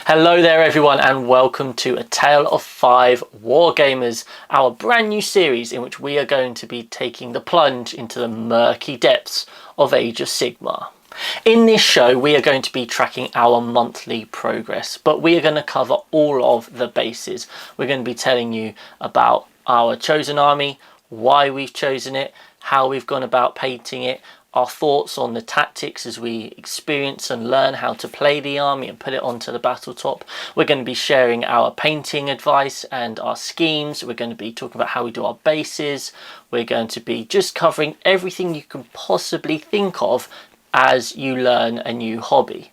Hello there everyone and welcome to A Tale of Five Wargamers, our brand new series in which we are going to be taking the plunge into the murky depths of Age of Sigmar. In this show we are going to be tracking our monthly progress, but we are going to cover all of the bases. We're going to be telling you about our chosen army, why we've chosen it, how we've gone about painting it, our thoughts on the tactics as we experience and learn how to play the army and put it onto the battle top. We're going to be sharing our painting advice and our schemes. We're going to be talking about how we do our bases. We're going to be just covering everything you can possibly think of as you learn a new hobby.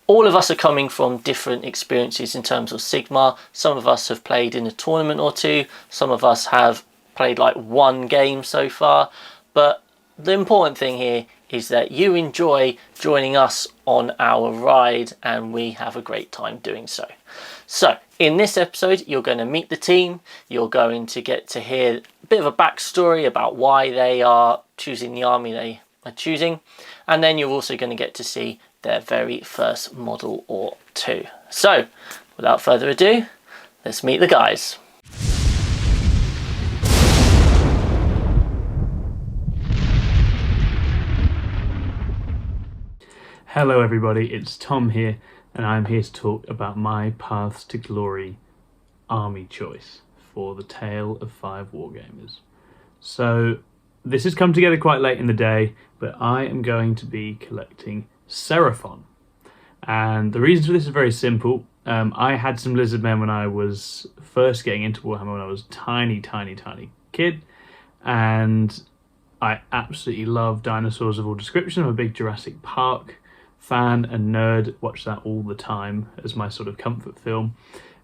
All of us are coming from different experiences in terms of Sigmar. Some of us have played in a tournament or two. Some of us have played like one game so far. But the important thing here is that you enjoy joining us on our ride and we have a great time doing so. So in this episode you're going to meet the team, you're going to get to hear a bit of a backstory about why they are choosing the army they are choosing, and then you're also going to get to see their very first model or two. So without further ado, let's meet the guys. Hello everybody, it's Tom here, and I'm here to talk about my Paths to Glory army choice for the Tale of Five Wargamers. So this has come together quite late in the day, but I am going to be collecting Seraphon. And the reason for this is very simple. I had some lizard men when I was first getting into Warhammer when I was a tiny kid, and I absolutely love dinosaurs of all description. I'm a big Jurassic Park fan and nerd, watch that all the time as my sort of comfort film,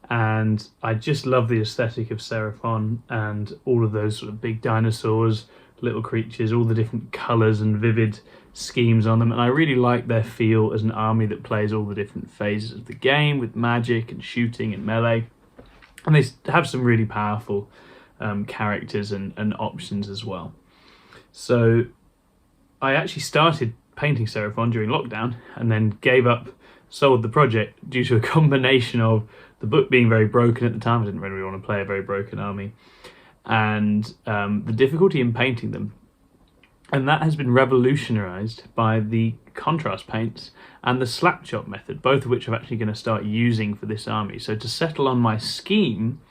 and I just love the aesthetic of Seraphon and all of those sort of big dinosaurs, little creatures, all the different colours and vivid schemes on them, and I really like their feel as an army that plays all the different phases of the game with magic and shooting and melee, and they have some really powerful characters and options as well. So I actually started painting Seraphon during lockdown and then gave up, sold the project due to a combination of the book being very broken at the time. I didn't really want to play a very broken army, and the difficulty in painting them. And that has been revolutionised by the contrast paints and the slap chop method, both of which I'm actually going to start using for this army. So to settle on my scheme,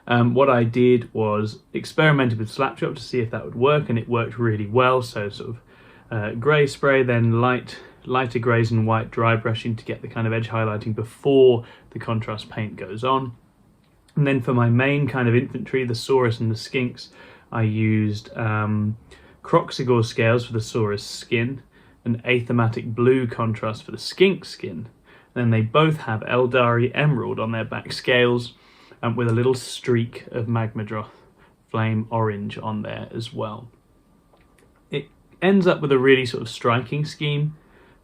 what I did was experimented with slap chop to see if that would work, and it worked really well. So sort of grey spray, then lighter greys and white dry brushing to get the kind of edge highlighting before the contrast paint goes on. And then for my main kind of infantry, the Saurus and the Skinks, I used Croxigore scales for the Saurus skin and Athematic blue contrast for the Skink skin. And then they both have Eldari Emerald on their back scales, with a little streak of Magmadroth flame orange on there as well. It ends up with a really sort of striking scheme,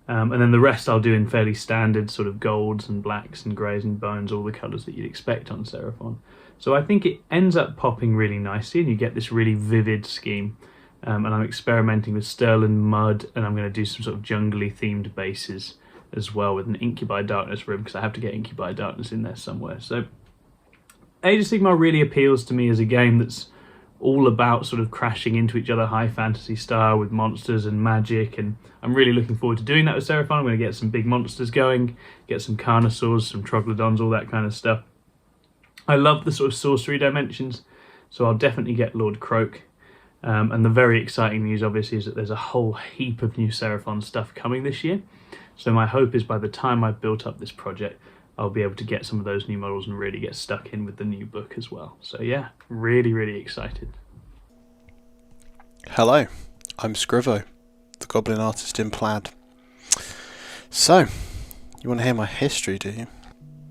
and then the rest I'll do in fairly standard sort of golds and blacks and greys and bones, all the colours that you'd expect on Seraphon. So I think it ends up popping really nicely and you get this really vivid scheme, and I'm experimenting with Sterling Mud, and I'm going to do some sort of jungly themed bases as well with an Incubi Darkness room, because I have to get Incubi Darkness in there somewhere. So Age of Sigmar really appeals to me as a game that's all about sort of crashing into each other high fantasy style with monsters and magic, and I'm really looking forward to doing that with Seraphon. I'm going to get some big monsters going, get some Carnosaurs, some Troglodons, all that kind of stuff. I love the sort of sorcery dimensions, so I'll definitely get Lord Croak. And the very exciting news obviously is that there's a whole heap of new Seraphon stuff coming this year, so my hope is by the time I've built up this project I'll be able to get some of those new models and really get stuck in with the new book as well. So yeah, really excited. Hello, I'm Scrivo, the Goblin Artist in Plaid. So, you want to hear my history, do you?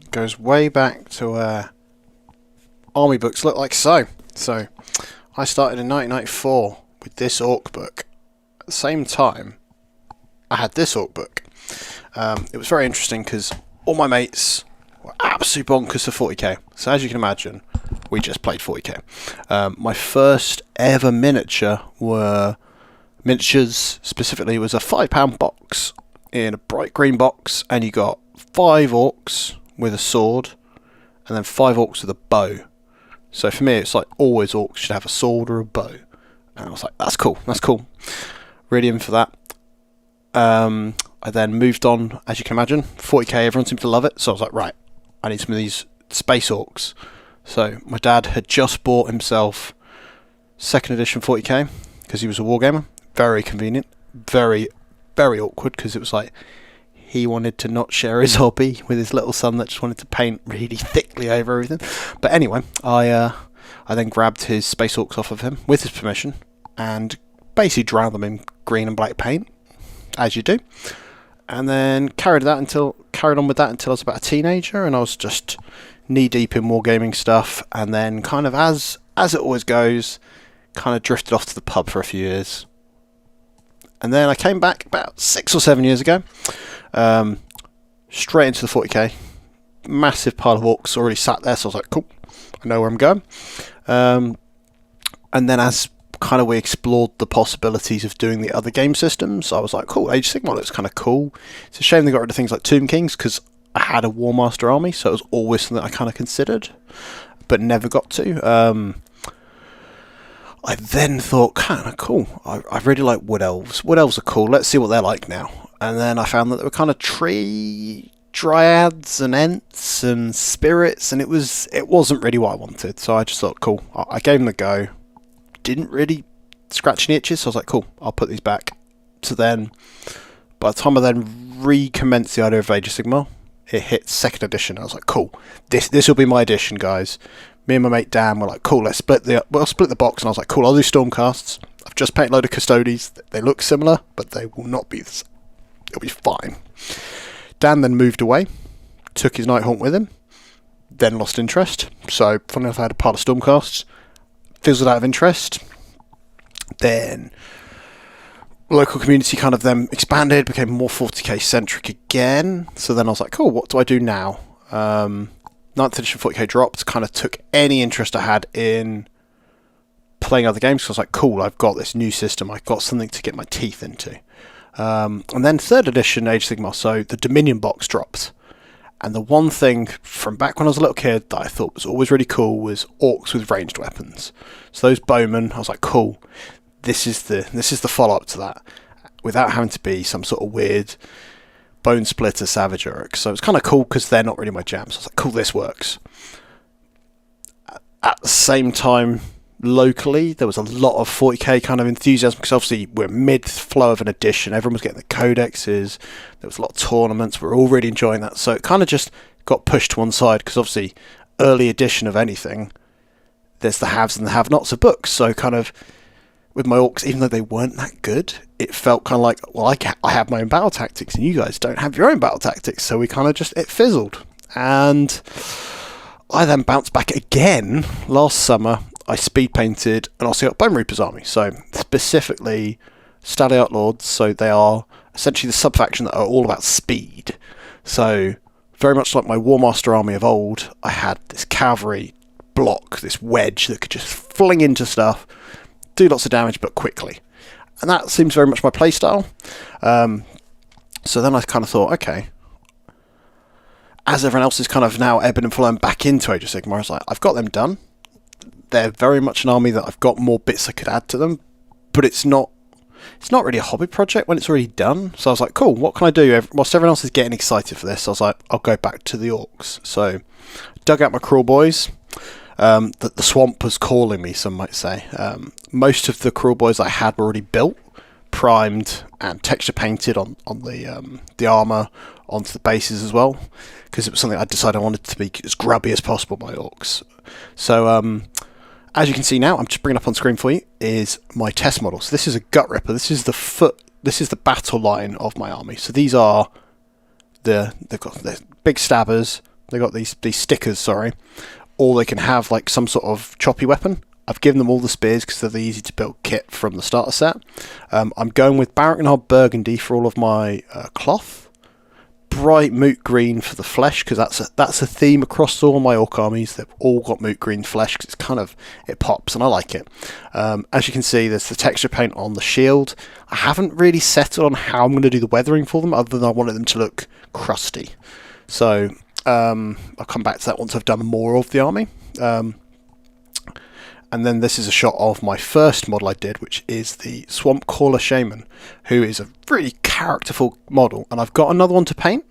It goes way back to where army books look like so. So, I started in 1994 with this Orc book. At the same time, I had this Orc book. It was very interesting because all my mates were absolutely bonkers for 40k. So as you can imagine, we just played 40k. My first ever miniatures, specifically, was a £5 box in a bright green box, and you got 5 orcs with a sword, and then 5 orcs with a bow. So for me, it's like always orcs should have a sword or a bow. And I was like, that's cool. Really in for that. I then moved on, as you can imagine, 40k, everyone seemed to love it. So I was like, right, I need some of these space orcs. So my dad had just bought himself 2nd edition 40k, because he was a wargamer. Very convenient. Very, very awkward, because it was like, he wanted to not share his hobby with his little son that just wanted to paint really thickly over everything. But anyway, I then grabbed his space orcs off of him with his permission and basically drowned them in green and black paint, as you do. And then carried on with that until I was about a teenager, and I was just knee deep in wargaming stuff. And then kind of as it always goes, kind of drifted off to the pub for a few years. And then I came back about 6 or 7 years ago. Straight into the 40k, massive pile of orcs already sat there, so I was like, cool, I know where I'm going. And then as kind of we explored the possibilities of doing the other game systems, I was like, cool, Age of Sigmar looks kind of cool. It's a shame they got rid of things like Tomb Kings, because I had a War Master army, so it was always something I kind of considered, but never got to. I then thought, kind of cool, I really like Wood Elves. Wood Elves are cool, let's see what they're like now. And then I found that there were kind of tree dryads and ents and spirits, and it wasn't really what I wanted. So I just thought, cool, I gave them a go. Didn't really scratch any itches, so I was like, cool, I'll put these back. So then, by the time I then recommenced the idea of Age of Sigmar, it hit 2nd edition. I was like, cool, this will be my edition, guys. Me and my mate Dan were like, cool, we'll split the box, and I was like, cool, I'll do Stormcasts. I've just painted a load of Custodes. They look similar, but they will not be the same. It'll be fine. Dan then moved away, took his Nighthaunt with him, then lost interest. So, funny enough, I had a pile of Stormcasts, fizzled out of interest. Then, local community kind of then expanded, became more 40k centric again. So then I was like, cool, what do I do now? 9th edition 40k dropped, kind of took any interest I had in playing other games. So I was like, cool, I've got this new system, I've got something to get my teeth into. And then 3rd edition Age of Sigmar, so the Dominion box dropped. And the one thing from back when I was a little kid that I thought was always really cool was orcs with ranged weapons. So those bowmen, I was like, cool, this is the follow-up to that, without having to be some sort of weird bone splitter savage orc. So it's kind of cool because they're not really my jam. So I was like, cool, this works. At the same time, locally, there was a lot of 40k kind of enthusiasm, because obviously we're mid-flow of an edition, everyone was getting the codexes, there was a lot of tournaments, we're all really enjoying that, so it kind of just got pushed to one side, because obviously early edition of anything, there's the haves and the have-nots of books, so kind of with my orcs, even though they weren't that good, it felt kind of like, well, I have my own battle tactics and you guys don't have your own battle tactics, so we kind of just, it fizzled. And I then bounced back again last summer. I speed painted an Ossiarch Bone Reaper's army, so specifically Staliarch Lords, so they are essentially the sub-faction that are all about speed. So very much like my War Master army of old, I had this cavalry block, this wedge that could just fling into stuff, do lots of damage but quickly. And that seems very much my playstyle. So then I kind of thought, okay, as everyone else is kind of now ebbing and flowing back into Age of Sigmar, I was like, I've got them done. They're very much an army that I've got more bits I could add to them, but it's not really a hobby project when it's already done. So I was like, cool, what can I do? Whilst everyone else is getting excited for this, I was like, I'll go back to the orcs. So dug out my crawl boys. The swamp was calling me, some might say. Most of the crawl boys I had were already built, primed, and texture painted on the armour, onto the bases as well, because it was something I decided I wanted to be as grubby as possible, my orcs. So as you can see now, I'm just bringing up on screen for you, is my test model. So this is a Gut Ripper. This is the battle line of my army. So these are they've got the big stabbers. They've got these stickers, sorry. Or they can have like some sort of choppy weapon. I've given them all the spears because they're the easy to build kit from the starter set. I'm going with Barrack Burgundy for all of my cloth. Bright moot green for the flesh, because that's a theme across all my orc armies. They've all got moot green flesh because it's kind of, it pops and I like it. As you can see, there's the texture paint on the shield. I haven't really settled on how I'm going to do the weathering for them, other than I wanted them to look crusty. So I'll come back to that once I've done more of the army. And then this is a shot of my first model I did, which is the Swamp Caller Shaman, who is a really characterful model. And I've got another one to paint,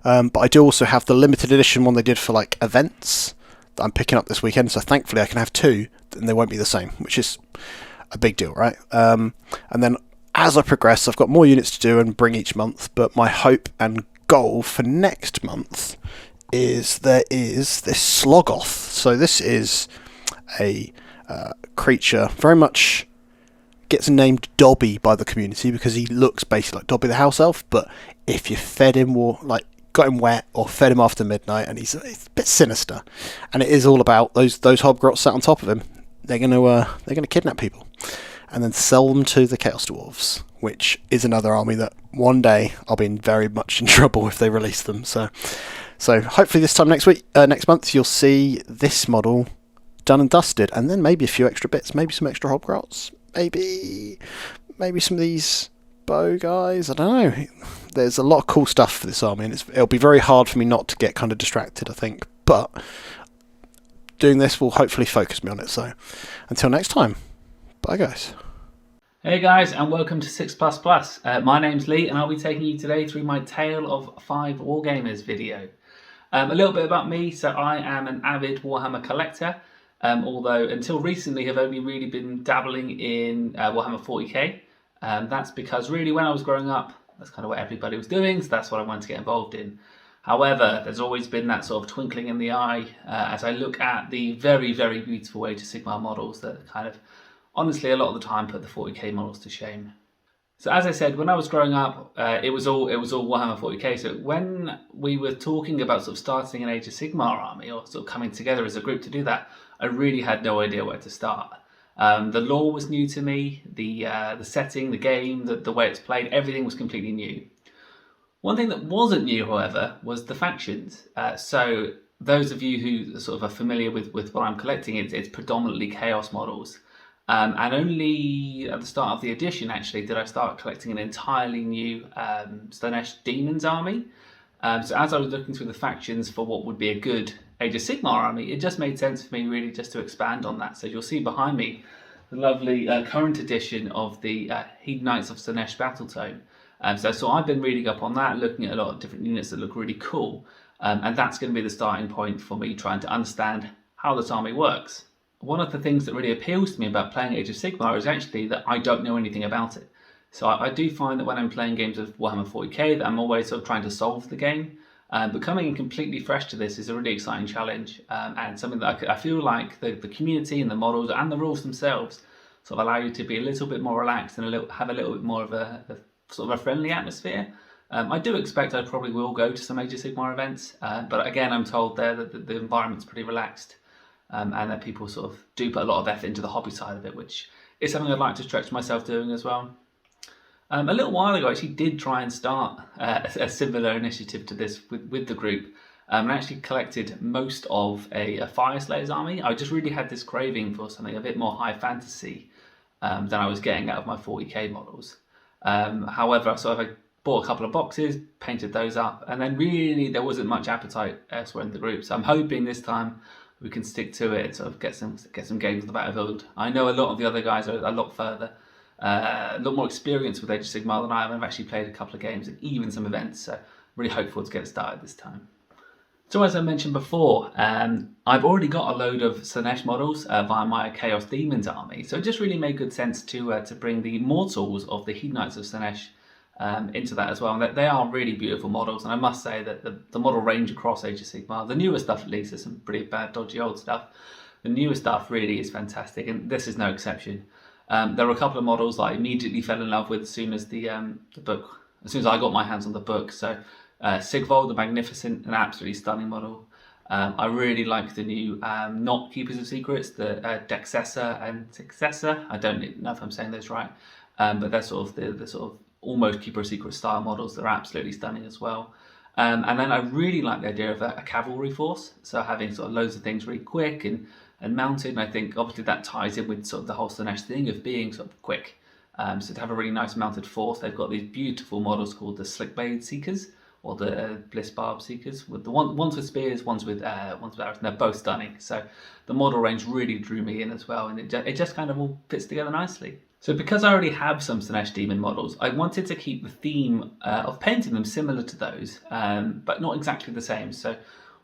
but I do also have the limited edition one they did for like events that I'm picking up this weekend. So thankfully I can have two, and they won't be the same, which is a big deal, right? And then as I progress, I've got more units to do and bring each month. But my hope and goal for next month is there is this Slogoth. So this is a creature, very much gets named Dobby by the community because he looks basically like Dobby the house elf, but if you fed him or like got him wet or fed him after midnight, and he's a bit sinister, and it is all about those hobgrots sat on top of him. They're gonna kidnap people and then sell them to the Chaos Dwarves, which is another army that one day I'll be very much in trouble if they release them. So hopefully this time next month you'll see this model done and dusted, and then maybe a few extra bits, maybe some extra hobgrots, maybe some of these bow guys. I don't know. There's a lot of cool stuff for this army, and it'll be very hard for me not to get kind of distracted, I think. But doing this will hopefully focus me on it. So until next time, bye guys. Hey guys, and welcome to 6++. My name's Lee, and I'll be taking you today through my Tale of 5 Wargamers video. A little bit about me. So I am an avid Warhammer collector. Although until recently have only really been dabbling in Warhammer 40k. That's because really when I was growing up, that's kind of what everybody was doing, so that's what I wanted to get involved in. However, there's always been that sort of twinkling in the eye as I look at the very, very beautiful Age of Sigmar models that kind of, honestly, a lot of the time put the 40k models to shame. So as I said, when I was growing up, it was all Warhammer 40k. So when we were talking about sort of starting an Age of Sigmar army, or sort of coming together as a group to do that, I really had no idea where to start. The lore was new to me, the setting, the game, the way it's played, everything was completely new. One thing that wasn't new, however, was the factions. So those of you who sort of are familiar with what I'm collecting, it's predominantly Chaos models. And only at the start of the edition, actually, did I start collecting an entirely new Slaanesh Demons army. So as I was looking through the factions for what would be a good Age of Sigmar army, it just made sense for me really just to expand on that. So you'll see behind me the lovely current edition of the Heathen Knights of Slaanesh Battletome. So I've been reading up on that, looking at a lot of different units that look really cool. And that's going to be the starting point for me trying to understand how this army works. One of the things that really appeals to me about playing Age of Sigmar is actually that I don't know anything about it. So I do find that when I'm playing games of Warhammer 40k that I'm always sort of trying to solve the game. But coming in completely fresh to this is a really exciting challenge, and something that I feel like the community and the models and the rules themselves sort of allow you to be a little bit more relaxed and have a little bit more of a sort of a friendly atmosphere. I do expect I probably will go to some Age of Sigmar events, but again I'm told there that the environment's pretty relaxed, and that people sort of do put a lot of effort into the hobby side of it, which is something I'd like to stretch myself doing as well. A little while ago I actually did try and start a similar initiative to this with the group, and actually collected most of a Fire Slayers army. I just really had this craving for something a bit more high fantasy than I was getting out of my 40k models. However, I bought a couple of boxes, painted those up, and then really there wasn't much appetite elsewhere in the group. So I'm hoping this time we can stick to it and sort of get some games on the battlefield. I know a lot of the other guys are a lot further. A lot more experience with Age of Sigmar than I have. I've actually played a couple of games and even some events, so I'm really hopeful to get it started this time. So as I mentioned before, I've already got a load of Slaanesh models via my Chaos Demons army, so it just really made good sense to bring the mortals of the Heathen Knights of Slaanesh into that as well. And they are really beautiful models, and I must say that the model range across Age of Sigmar, the newer stuff at least, there's some pretty bad, dodgy old stuff. The newer stuff really is fantastic, and this is no exception. There were a couple of models that I immediately fell in love with as soon as as soon as I got my hands on the book. So Scrivo, the Magnificent, an absolutely stunning model. I really like the new not Keepers of Secrets, the Dexessa and Successor. I don't know if I'm saying those right, but they're sort of the sort of almost Keeper of Secrets style models. They're absolutely stunning as well. And then I really like the idea of a cavalry force, so having sort of loads of things really quick and mounted, and I think obviously that ties in with sort of the whole Slaanesh thing of being sort of quick. So to have a really nice mounted force, they've got these beautiful models called the Slickblade Seekers, or the Bliss Barb Seekers. With the ones with spears, ones with arrows, and they're both stunning. So the model range really drew me in as well, and it just kind of all fits together nicely. So because I already have some Slaanesh Demon models, I wanted to keep the theme of painting them similar to those, but not exactly the same. So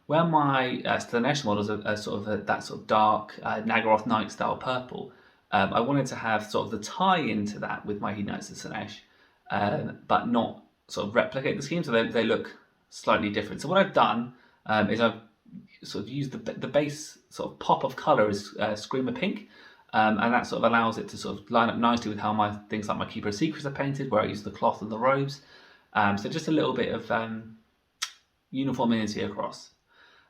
where my Slaanesh models are sort of that sort of dark Nagaroth Knight style purple, I wanted to have sort of the tie into that with my Knights of Slaanesh, but not sort of replicate the scheme, so they look slightly different. So what I've done is I've sort of used the base sort of pop of colour is Screamer Pink, and that sort of allows it to sort of line up nicely with how my things like my Keeper of Secrets are painted, where I use the cloth and the robes. So just a little bit of uniformity across.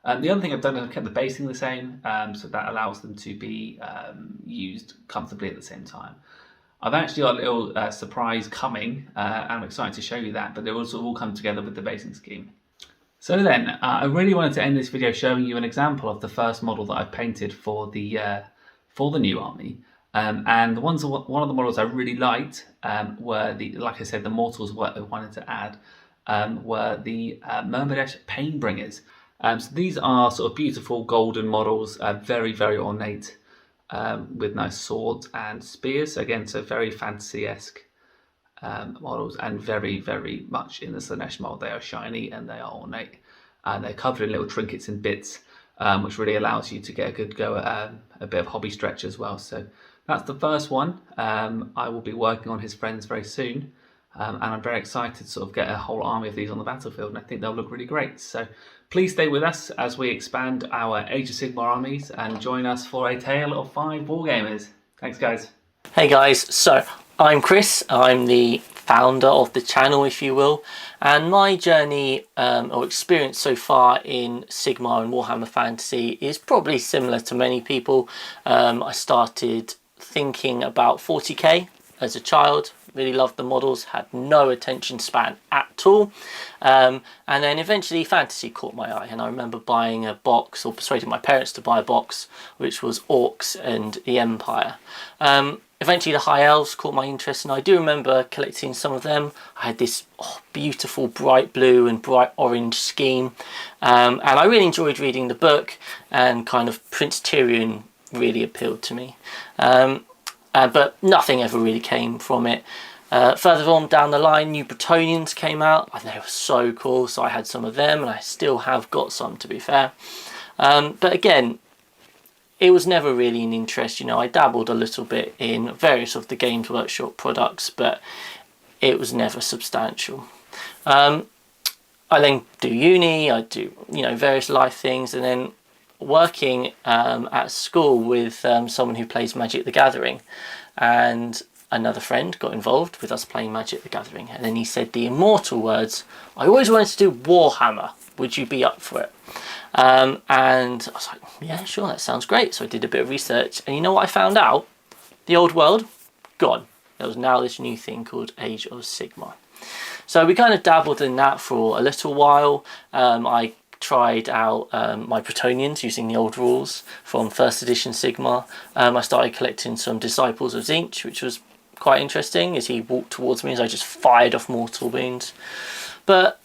The other thing I've done is I've kept the basing the same, so that allows them to be used comfortably at the same time. I've actually got a little surprise coming, and I'm excited to show you that, but they will sort of all come together with the basing scheme. So then, I really wanted to end this video showing you an example of the first model that I've painted for the new army. And one of the models I really liked were like I said, the mortals what I wanted to add were the Myrmidesh Painbringers. So these are sort of beautiful golden models, very, very ornate, with nice swords and spears. Again, so very fantasy-esque models, and very, very much in the Slaanesh mold. They are shiny and they are ornate, and they're covered in little trinkets and bits, which really allows you to get a good go at a bit of hobby stretch as well. So that's the first one. I will be working on his friends very soon. And I'm very excited to sort of get a whole army of these on the battlefield, and I think they'll look really great. So please stay with us as we expand our Age of Sigmar armies and join us for a tale of 5 Wargamers. Thanks, guys. Hey guys, so I'm Chris. I'm the founder of the channel, if you will, and my journey or experience so far in Sigmar and Warhammer Fantasy is probably similar to many people. I started thinking about 40k as a child. Really loved the models, had no attention span at all, and then eventually fantasy caught my eye, and I remember buying a box, or persuading my parents to buy a box, which was Orcs and the Empire. Eventually the High Elves caught my interest, and I do remember collecting some of them. I had this beautiful bright blue and bright orange scheme, and I really enjoyed reading the book, and kind of Prince Tyrion really appealed to me. But nothing ever really came from it. Further on down the line, New Bretonians came out, and they were so cool, so I had some of them, and I still have got some, to be fair. But again, it was never really an interest. You know, I dabbled a little bit in various of the Games Workshop products, but it was never substantial. I then do uni, I do, you know, various life things, and then working at school with someone who plays Magic the Gathering, and another friend got involved with us playing Magic the Gathering, and then he said the immortal words, "I always wanted to do Warhammer, would you be up for it?" And I was like, yeah, sure, that sounds great. So I did a bit of research, and you know what I found out? The old world, gone. There was now this new thing called Age of Sigmar. So we kind of dabbled in that for a little while. I tried out my Bretonians using the old rules from first edition Sigmar. I started collecting some Disciples of Tzeentch, which was quite interesting as he walked towards me as I just fired off mortal wounds. But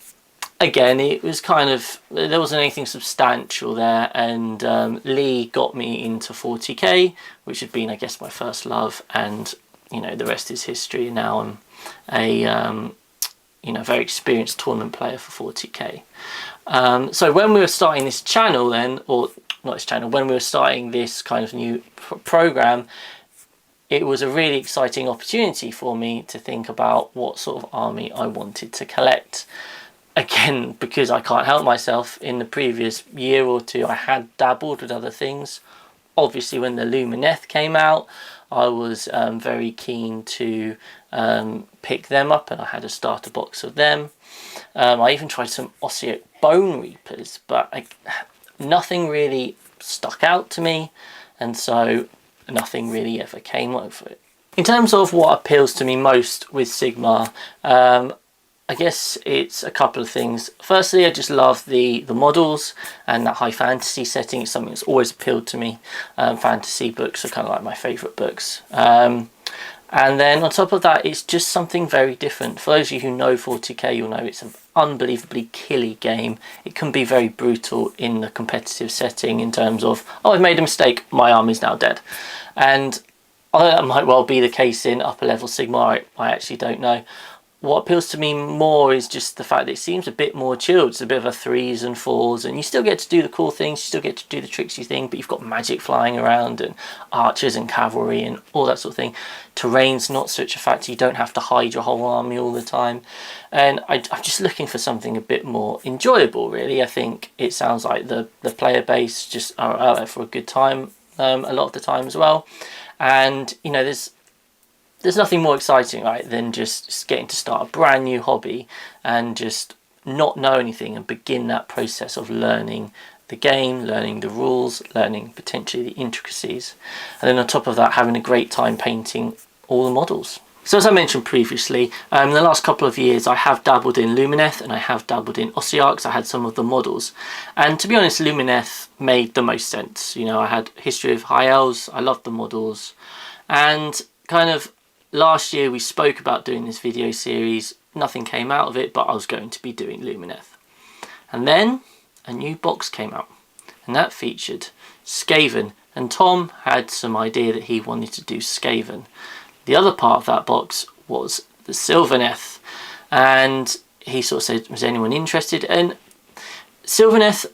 again, it was kind of, there wasn't anything substantial there, and Lee got me into 40k, which had been, I guess, my first love, and you know, the rest is history. Now I'm a you know, very experienced tournament player for 40k. So when we were starting this channel then, or not this channel, when we were starting this kind of new program, it was a really exciting opportunity for me to think about what sort of army I wanted to collect. Again, because I can't help myself, in the previous year or two I had dabbled with other things. Obviously when the Lumineth came out, I was very keen to pick them up, and I had a starter box of them. I even tried some Osseate Bone Reapers, but nothing really stuck out to me, and so nothing really ever came over it. In terms of what appeals to me most with Sigmar, I guess it's a couple of things. Firstly, I just love the models, and that high fantasy setting is something that's always appealed to me. Fantasy books are kind of like my favourite books. And then on top of that, it's just something very different. For those of you who know 40k, you'll know it's an unbelievably killy game. It can be very brutal in the competitive setting in terms of, oh, I've made a mistake, my army's now dead. And that might well be the case in upper level Sigmar, I actually don't know. What appeals to me more is just the fact that it seems a bit more chilled. It's a bit of a 3s and 4s, and you still get to do the cool things, you still get to do the tricksy thing, but you've got magic flying around and archers and cavalry and all that sort of thing. Terrain's not such a factor, you don't have to hide your whole army all the time. And I'm just looking for something a bit more enjoyable, really. I think it sounds like the player base just are out there for a good time a lot of the time as well. And, you know, there's nothing more exciting, right, than just getting to start a brand new hobby and just not know anything and begin that process of learning the game, learning the rules, learning potentially the intricacies. And then on top of that, having a great time painting all the models. So as I mentioned previously, in the last couple of years I have dabbled in Lumineth and I have dabbled in Ossiarchs. I had some of the models. And to be honest, Lumineth made the most sense. You know, I had History of High Elves, I loved the models. And kind of last year we spoke about doing this video series, nothing came out of it, but I was going to be doing Lumineth. And then a new box came out, and that featured Skaven, and Tom had some idea that he wanted to do Skaven. The other part of that box was the Sylvaneth, and he sort of said, was anyone interested? And Sylvaneth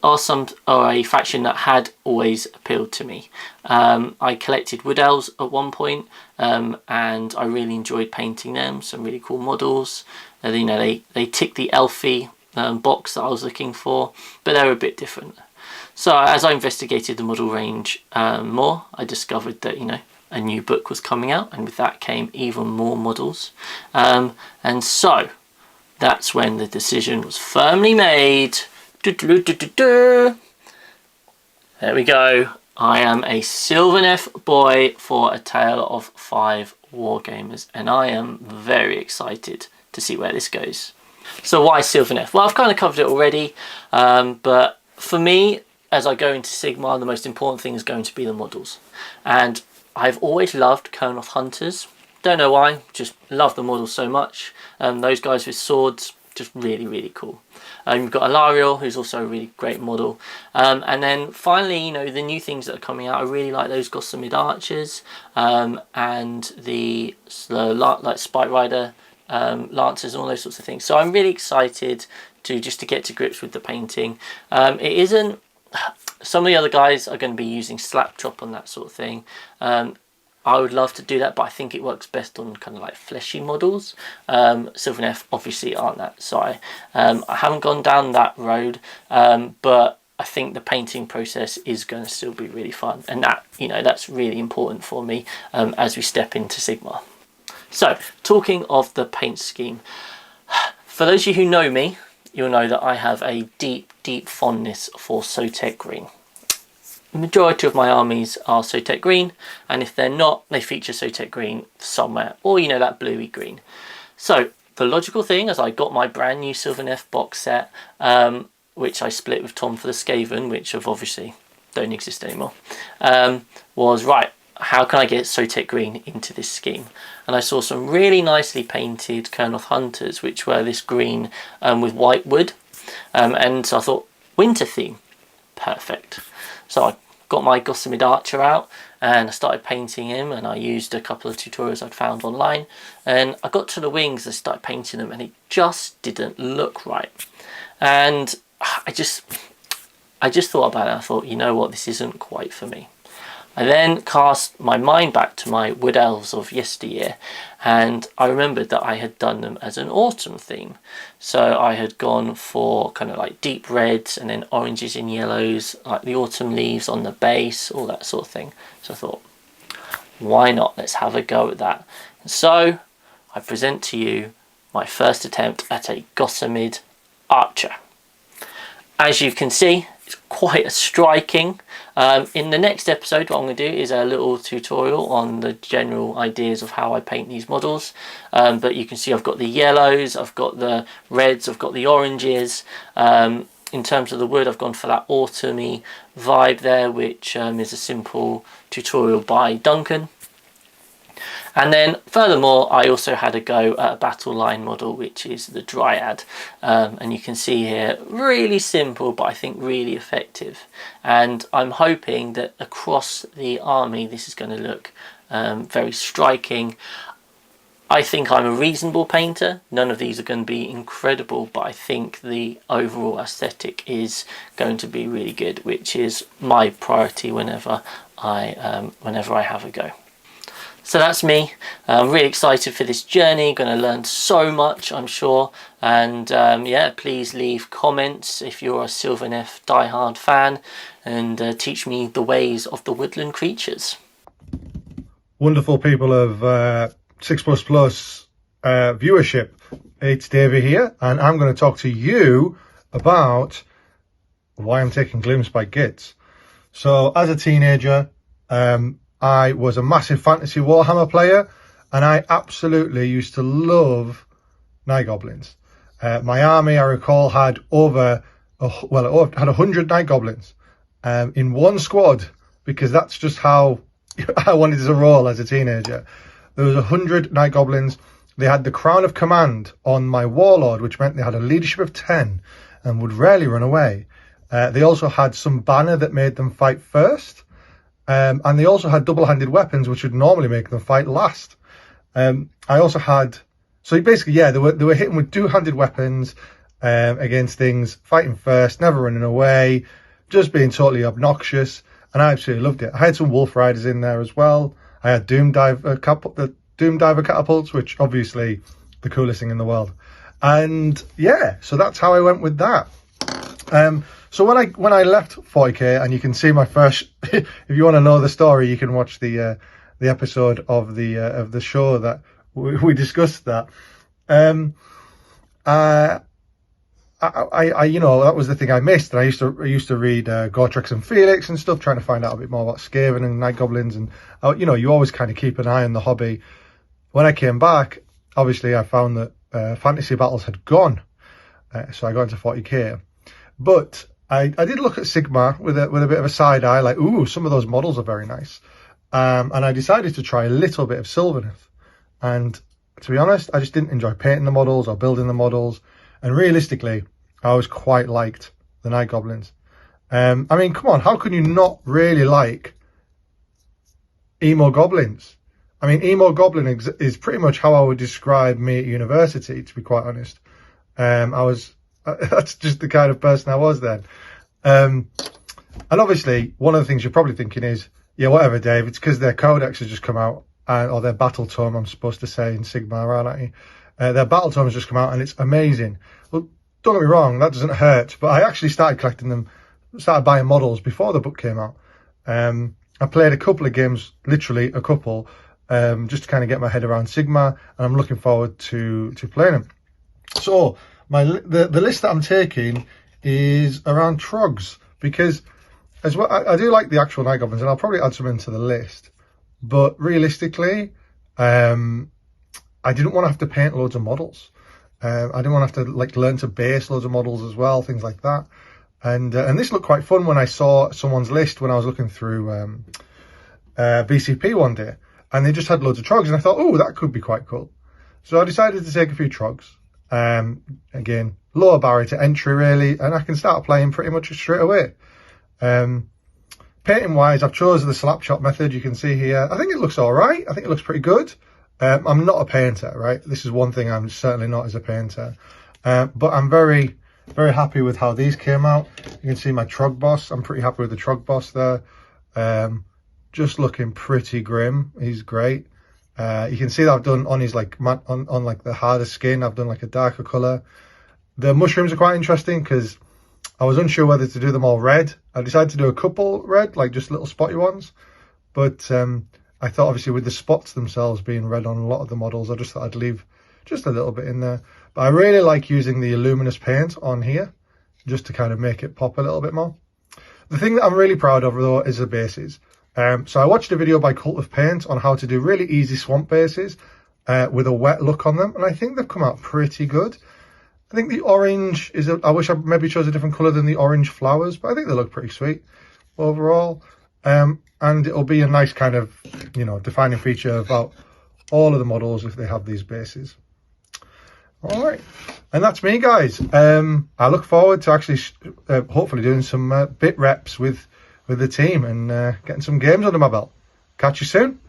are a faction that had always appealed to me. I collected Wood Elves at one point, and I really enjoyed painting them. Some really cool models. You know, they tick the elfy box that I was looking for, but they were a bit different. So as I investigated the model range more, I discovered that, you know, a new book was coming out, and with that came even more models. And so that's when the decision was firmly made. There we go. I am a Sylvaneth boy for A Tale of 5 Wargamers, and I am very excited to see where this goes. So why Sylvaneth? Well, I've kind of covered it already, but for me, as I go into Sigmar, the most important thing is going to be the models. And I've always loved Kernoth Hunters. Don't know why, just love the models so much. Those guys with swords, just really, really cool. You've got Alariel, who's also a really great model. And then finally, you know, the new things that are coming out, I really like those Gossamed Archers and the like Spike Rider Lancers and all those sorts of things. So I'm really excited to get to grips with the painting. It isn't... Some of the other guys are going to be using slap chop on that sort of thing. I would love to do that, but I think it works best on kind of like fleshy models. Sylvaneth obviously aren't that, so I haven't gone down that road, but I think the painting process is going to still be really fun, and that, you know, that's really important for me as we step into Sigmar. So, talking of the paint scheme, for those of you who know me, you'll know that I have a deep, deep fondness for Sotek Green. The majority of my armies are Sotek Green, and if they're not, they feature Sotek Green somewhere, or, you know, that bluey green. So the logical thing, as I got my brand new Sylvaneth box set, which I split with Tom for the Skaven, which have obviously don't exist anymore, was, right, how can I get Sotek Green into this scheme? And I saw some really nicely painted Kernoth Hunters, which were this green with white wood, and so I thought, winter theme, perfect. So I got my Gossamed Archer out and I started painting him, and I used a couple of tutorials I'd found online, and I got to the wings and started painting them, and it just didn't look right. And I just thought about it, and I thought, you know what, this isn't quite for me. I then cast my mind back to my Wood Elves of yesteryear, and I remembered that I had done them as an autumn theme. So I had gone for kind of like deep reds and then oranges and yellows, like the autumn leaves on the base, all that sort of thing. So I thought, why not? Let's have a go at that. And so I present to you my first attempt at a Gossamed Archer. As you can see, it's quite a striking. In the next episode, what I'm going to do is a little tutorial on the general ideas of how I paint these models. But you can see I've got the yellows, I've got the reds, I've got the oranges. In terms of the wood, I've gone for that autumny vibe there, which is a simple tutorial by Duncan. And then furthermore, I also had a go at a battle line model, which is the Dryad. And you can see here, really simple, but I think really effective. And I'm hoping that across the army, this is going to look very striking. I think I'm a reasonable painter. None of these are going to be incredible, but I think the overall aesthetic is going to be really good, which is my priority whenever I have a go. So that's me. I'm really excited for this journey. Going to learn so much, I'm sure. And yeah, please leave comments if you're a Sylvaneth diehard fan, and teach me the ways of the woodland creatures. Wonderful people of 6 viewership. It's David here, and I'm going to talk to you about why I'm taking Gloomspite Gates. So as a teenager, I was a massive fantasy Warhammer player, and I absolutely used to love Night Goblins. My army, I recall, had it had 100 Night Goblins in one squad, because that's just how I wanted to roll as a teenager. There was 100 Night Goblins. They had the Crown of Command on my Warlord, which meant they had a leadership of 10 and would rarely run away. They also had some banner that made them fight first. And they also had double-handed weapons, which would normally make them fight last. I also had... So basically, yeah, they were hitting with two-handed weapons against things, fighting first, never running away, just being totally obnoxious. And I absolutely loved it. I had some Wolf Riders in there as well. I had Doom Diver catapults, which obviously the coolest thing in the world. And yeah, so that's how I went with that. So when I left 40k, and you can see my first, if you want to know the story, you can watch the episode of the show that we discussed that. I you know, that was the thing I missed. And I used to read Gortrex and Felix and stuff, trying to find out a bit more about Skaven and Night Goblins, and you know, you always kind of keep an eye on the hobby. When I came back, obviously I found that fantasy battles had gone, so I got into 40k. But I did look at Sigmar with a bit of a side eye, like, ooh, some of those models are very nice. And I decided to try a little bit of Sylvaneth. And to be honest, I just didn't enjoy painting the models or building the models. And realistically, I always quite liked the Night Goblins. I mean, come on, how can you not really like Emo Goblins? I mean, Emo Goblin is pretty much how I would describe me at university, to be quite honest. That's just the kind of person I was then. And obviously, one of the things you're probably thinking is, yeah, whatever, Dave, it's because their codex has just come out, or their battle tome, I'm supposed to say, in Sigmar, aren't I? Their battle tome has just come out, and it's amazing. Well, don't get me wrong, that doesn't hurt, but I actually started collecting them, started buying models before the book came out. I played a couple of games, literally a couple, just to kind of get my head around Sigmar, and I'm looking forward to playing them. So the list that I'm taking is around Trogs, because as well, I do like the actual Night Goblins, and I'll probably add some into the list, but realistically, I didn't want to have to paint loads of models. I didn't want to have to like learn to base loads of models as well, things like that. And this looked quite fun when I saw someone's list when I was looking through BCP one day, and they just had loads of Trogs, and I thought, oh, that could be quite cool. So I decided to take a few Trogs. Again, lower barrier to entry really, and I can start playing pretty much straight away. Painting wise, I've chosen the slap shot method. You can see here, I think it looks all right. I think it looks pretty good. I'm not a painter, right? This is one thing I'm certainly not as a painter. But I'm very, very happy with how these came out. You can see my Trog boss. I'm pretty happy with the Trog boss there. Just looking pretty grim. He's great. You can see that I've done on his like on like the harder skin, I've done like a darker colour. The mushrooms are quite interesting because I was unsure whether to do them all red. I decided to do a couple red, like just little spotty ones. But I thought obviously with the spots themselves being red on a lot of the models, I just thought I'd leave just a little bit in there. But I really like using the luminous paint on here, just to kind of make it pop a little bit more. The thing that I'm really proud of though is the bases. So I watched a video by Cult of Paint on how to do really easy swamp bases with a wet look on them, and I think they've come out pretty good. I think the orange is, I wish I maybe chose a different colour than the orange flowers, but I think they look pretty sweet overall. And it'll be a nice kind of, you know, defining feature about all of the models if they have these bases. All right, and that's me, guys. I look forward to actually hopefully doing some bit reps with the team and getting some games under my belt. Catch you soon.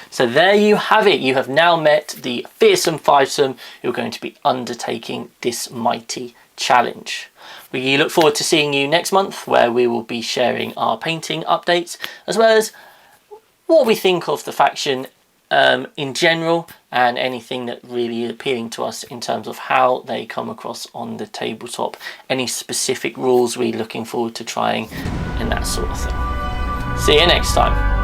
So there you have it. You have now met the fearsome fivesome who are going to be undertaking this mighty challenge. We look forward to seeing you next month, where we will be sharing our painting updates as well as what we think of the faction in general, and anything that really is appealing to us in terms of how they come across on the tabletop, any specific rules we're looking forward to trying, and that sort of thing. See you next time.